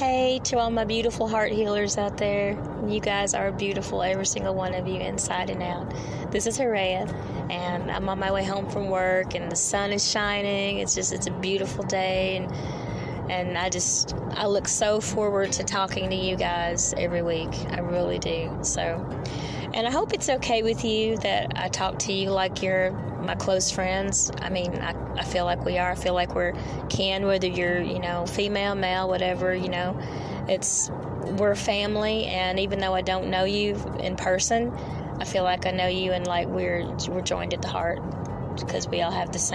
Hey to all my beautiful heart healers out there. You guys are beautiful, every single one of you, inside and out. This is Hooray, and I'm on my way home from work, and the sun is shining. It's a beautiful day, and I look so forward to talking to you guys every week. I really do. So, and I hope it's okay with you that I talk to you like you're my close friends. I mean, I feel like we are. I feel like we're kin, whether you're, female, male, whatever, we're family. And even though I don't know you in person, I feel like I know you, and like we're joined at the heart, because we all have those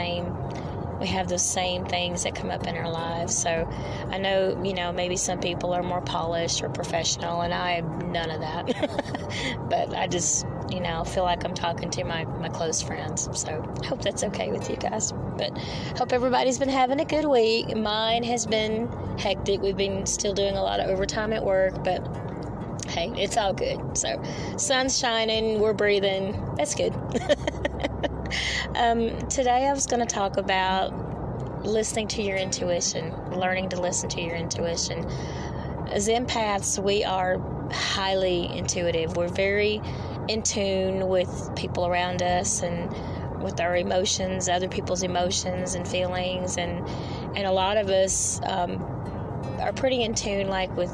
same things that come up in our lives. So I know, maybe some people are more polished or professional, and I am none of that. But I just, feel like I'm talking to my close friends. So I hope that's okay with you guys. But hope everybody's been having a good week. Mine has been hectic. We've been still doing a lot of overtime at work, but hey, it's all good. So sun's shining, we're breathing. That's good. Today I was going to talk about listening to your intuition, learning to listen to your intuition. As empaths, we are highly intuitive. We're very in tune with people around us and with our emotions, other people's emotions and feelings, and a lot of us are pretty in tune, like with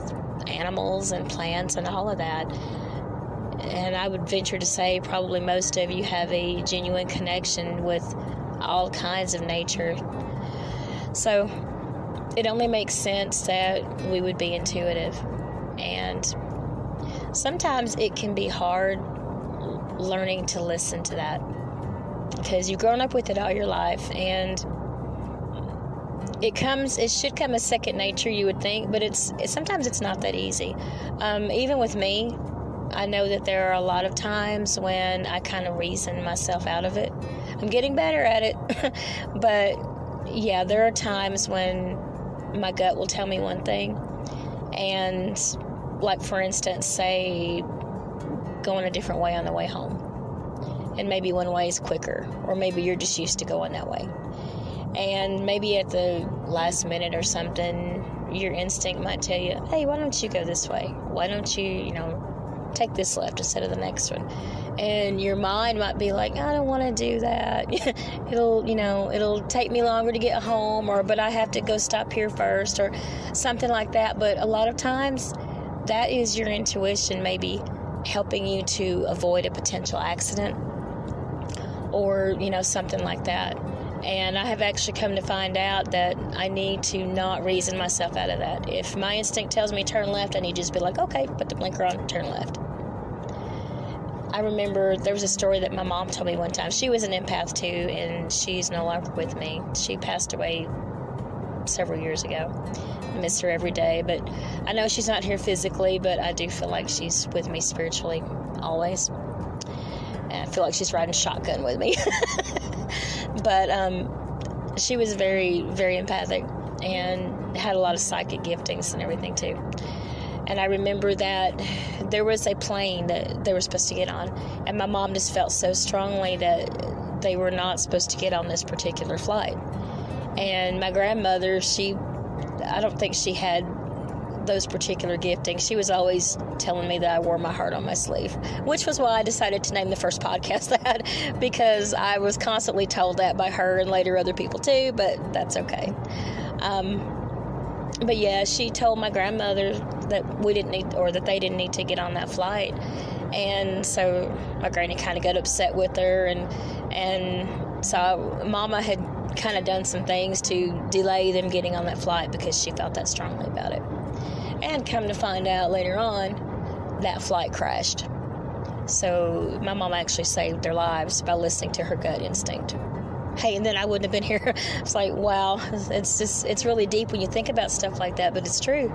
animals and plants and all of that. And I would venture to say probably most of you have a genuine connection with all kinds of nature. So it only makes sense that we would be intuitive. And sometimes it can be hard learning to listen to that, because you've grown up with it all your life, and it should come as second nature, you would think, but sometimes it's not that easy. Even with me, I know that there are a lot of times when I kind of reason myself out of it. I'm getting better at it. But yeah, there are times when my gut will tell me one thing, and like, for instance, say going a different way on the way home, and maybe one way is quicker, or maybe you're just used to going that way, and maybe at the last minute or something, your instinct might tell you, hey, why don't you go this way? Why don't you, take this left instead of the next one? And your mind might be like, I don't want to do that. it'll take me longer to get home, but I have to go stop here first, or something like that. But a lot of times that is your intuition maybe helping you to avoid a potential accident, or, something like that. And I have actually come to find out that I need to not reason myself out of that. If my instinct tells me turn left, I need to just be like, okay, put the blinker on, turn left. I remember there was a story that my mom told me one time. She was an empath too, and she's no longer with me. She passed away several years ago. I miss her every day, but I know she's not here physically, but I do feel like she's with me spiritually always. And I feel like she's riding shotgun with me. But she was very, very empathic and had a lot of psychic giftings and everything too. And I remember that there was a plane that they were supposed to get on, and my mom just felt so strongly that they were not supposed to get on this particular flight. And my grandmother, I don't think she had those particular giftings. She was always telling me that I wore my heart on my sleeve, which was why I decided to name the first podcast that, because I was constantly told that by her and later other people too, but that's okay. But yeah, she told my grandmother that they didn't need to get on that flight. And so my granny kind of got upset with her, and so Mama had kind of done some things to delay them getting on that flight because she felt that strongly about it. And come to find out later on, that flight crashed. So my mom actually saved their lives by listening to her gut instinct. Hey, and then I wouldn't have been here. It's like, wow, it's really deep when you think about stuff like that, but it's true.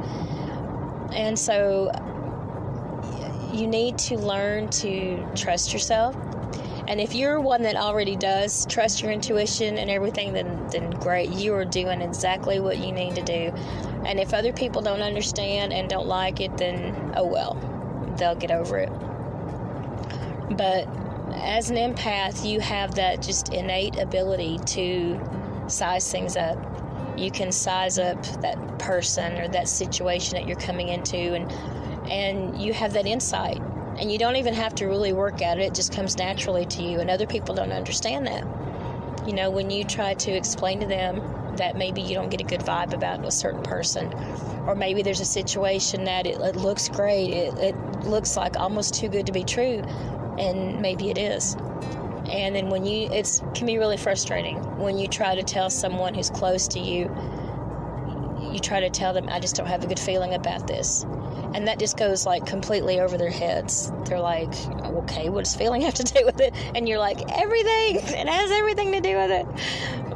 And so you need to learn to trust yourself. And if you're one that already does trust your intuition and everything, then great. You are doing exactly what you need to do. And if other people don't understand and don't like it, then oh well, they'll get over it. But as an empath, you have that just innate ability to size things up You can size up that person or that situation that you're coming into, and you have that insight. And you don't even have to really work at it. It just comes naturally to you, and other people don't understand that. You know, when you try to explain to them that maybe you don't get a good vibe about a certain person, or maybe there's a situation that it looks great, it looks like almost too good to be true, and maybe it is. And then when it can be really frustrating when you try to tell someone who's close to you, you try to tell them, I just don't have a good feeling about this. And that just goes like completely over their heads. They're like, okay, what does feeling have to do with it? And you're like, everything. It has everything to do with it.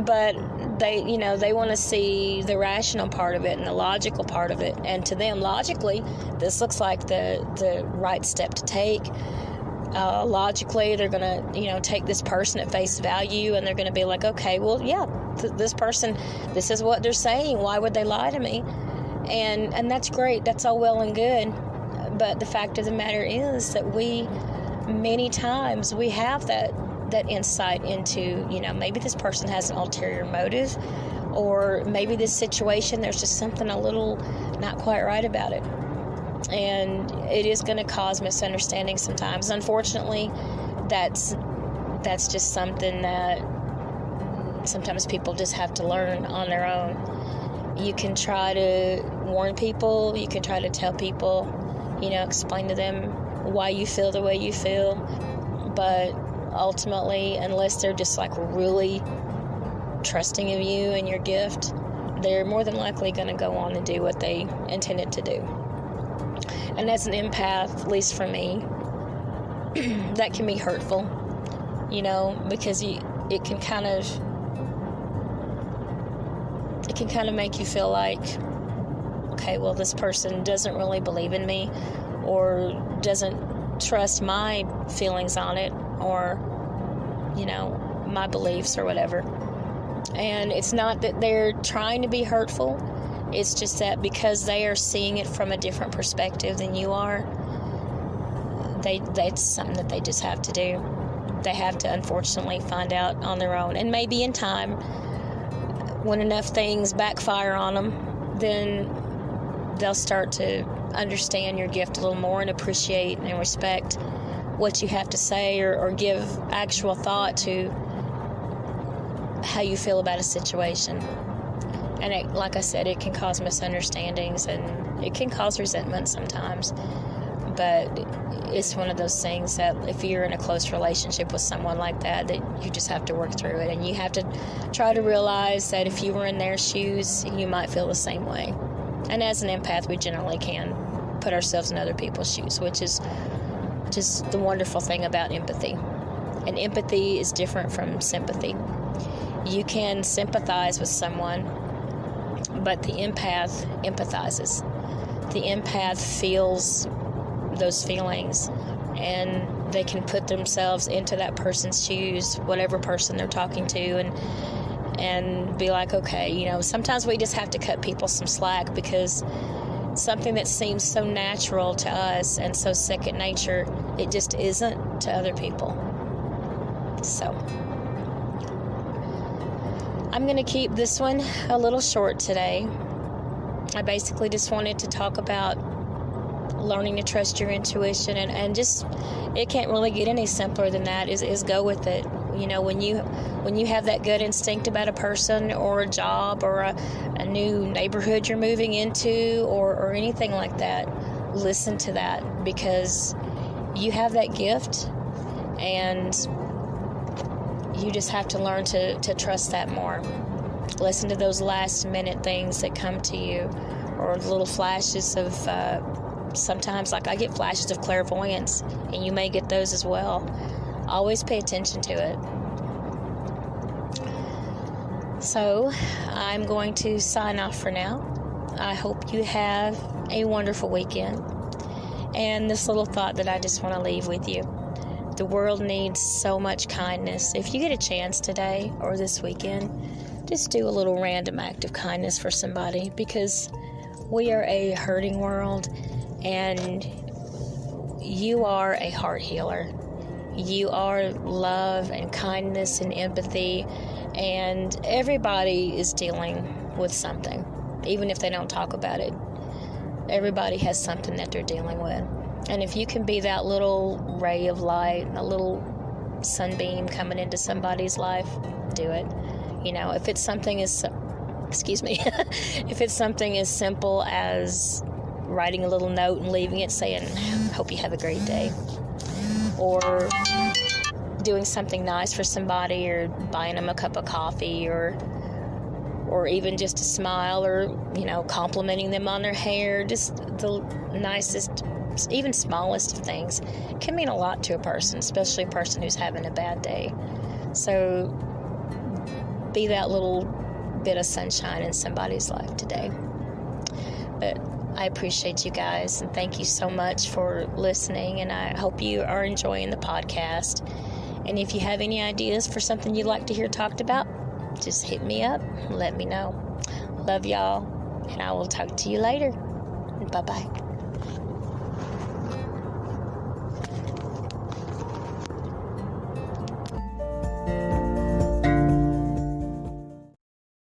But they want to see the rational part of it and the logical part of it. And to them, logically, this looks like the right step to take. Logically, they're going to, take this person at face value, and they're going to be like, okay, well, yeah, this person, this is what they're saying. Why would they lie to me? And that's great. That's all well and good. But the fact of the matter is that many times we have that insight into, maybe this person has an ulterior motive, or maybe this situation, there's just something a little not quite right about it. And it is going to cause misunderstandings sometimes. Unfortunately, that's just something that sometimes people just have to learn on their own. You can try to warn people, you can try to tell people, explain to them why you feel the way you feel, but ultimately, unless they're just like really trusting of you and your gift, they're more than likely going to go on and do what they intended to do. And as an empath, at least for me, that can be hurtful, because it can kind of make you feel like, okay, well, this person doesn't really believe in me, or doesn't trust my feelings on it, or, my beliefs or whatever. And it's not that they're trying to be hurtful. It's just that because they are seeing it from a different perspective than you are, that's something that they just have to do. They have to, unfortunately, find out on their own. And maybe in time, when enough things backfire on them, then they'll start to understand your gift a little more and appreciate and respect what you have to say, or give actual thought to how you feel about a situation. And like I said, it can cause misunderstandings, and it can cause resentment sometimes. But it's one of those things that if you're in a close relationship with someone like that you just have to work through it. And you have to try to realize that if you were in their shoes, you might feel the same way. And as an empath, we generally can put ourselves in other people's shoes, which is just the wonderful thing about empathy. And empathy is different from sympathy. You can sympathize with someone, but the empath empathizes. The empath feels those feelings, and they can put themselves into that person's shoes, whatever person they're talking to, and be like, okay, sometimes we just have to cut people some slack, because something that seems so natural to us and so second nature, it just isn't to other people. So I'm going to keep this one a little short today. I basically just wanted to talk about learning to trust your intuition, and just, it can't really get any simpler than that, is go with it. When you have that gut instinct about a person or a job or a new neighborhood you're moving into, or anything like that, listen to that, because you have that gift, and you just have to learn to trust that more. Listen to those last minute things that come to you, or little flashes of sometimes, like I get flashes of clairvoyance, and you may get those as well. Always pay attention to it. So I'm going to sign off for now. I hope you have a wonderful weekend. And this little thought that I just want to leave with you: the world needs so much kindness. If you get a chance today or this weekend, just do a little random act of kindness for somebody, because we are a hurting world, and you are a heart healer. You are love and kindness and empathy, and everybody is dealing with something, even if they don't talk about it. Everybody has something that they're dealing with. And if you can be that little ray of light, a little sunbeam coming into somebody's life, do it. You know, if it's something as if it's something as simple as writing a little note and leaving it saying, hope you have a great day, or doing something nice for somebody, or buying them a cup of coffee, or even just a smile, or, you know, complimenting them on their hair, just the nicest, even smallest of things can mean a lot to a person, especially a person who's having a bad day. So be that little bit of sunshine in somebody's life today. But I appreciate you guys, and thank you so much for listening, and I hope you are enjoying the podcast. And if you have any ideas for something you'd like to hear talked about, just hit me up and let me know. Love y'all, and I will talk to you later. Bye-bye.